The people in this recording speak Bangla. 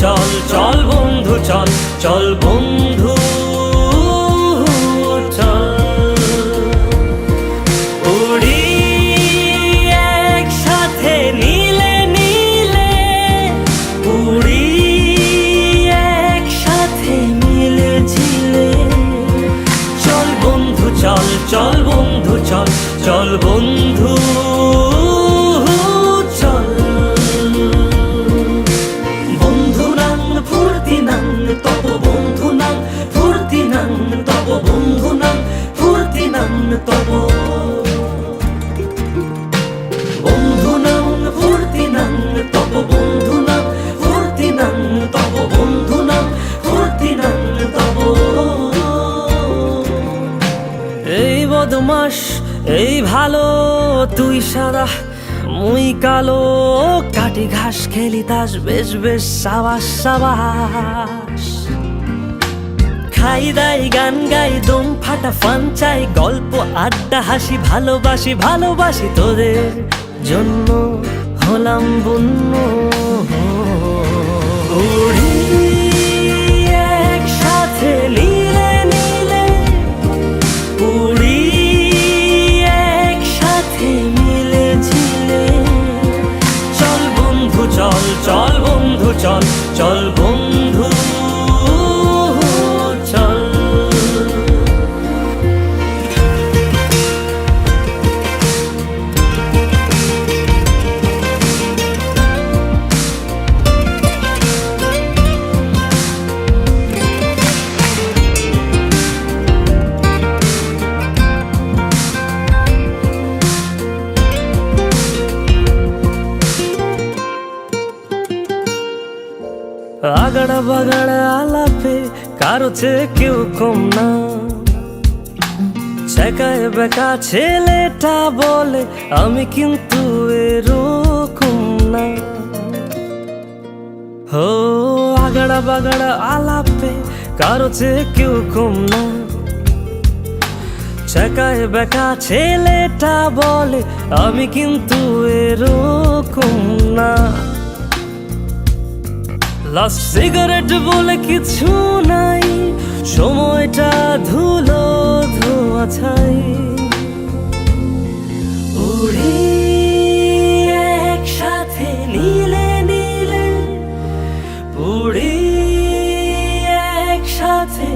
চল চল বন্ধু চল চল বন্ধু চল উড়ি একসাথে নীলে নীলে উড়ি একসাথে মিলে ঝিলে চল বন্ধু চল চল বন্ধু চল চল বন্ধু চল বন্ধু নাং ফুর্তি নাং তব বন্ধু নাং ফুর্তি নাং তব বন্ধু নাং ফুর্তি নাং তব বন্ধু নাং ফুর্তি নাং তব বন্ধু নাং ফুর্তি নাং তব বন্ধু নাং ফুর্তি নাং তব এই বদমাস এই ভালো তুই সাদা মুই কালো কাটি ঘাস খেলি তাস বেশ বেশ সাবাস সাবাস খাই দাই গান গাই দম ফাটা ফান চাই গল্প আড্ডা হাসি ভালোবাসি ভালোবাসি তোদের জন্য হলাম বন্য উড়ি একসাথে নীলে নীলে উড়ি একসাথে মিলে ঝিলে চল বন্ধু চল চল বন্ধু চল চল বন্ধু চল আগাড়া বাগাড়া আলাপে কারো চেয়ে কেউ কম না ছেকায় বেকা ছেলেটা বলে আমি কিন্তু এরকম না হো আগাড়া বাগাড়া আলাপে কারো চেয়ে কেউ কম না ছেকায় বেকা ছেলেটা বলে আমি কিন্তু এরকম না লাস্ট সিগারেট বলে কিছু নাই সময়টা ধুলো ধোয়া ছাই উড়ি একসাথে নীলে নীলে উড়ি একসাথে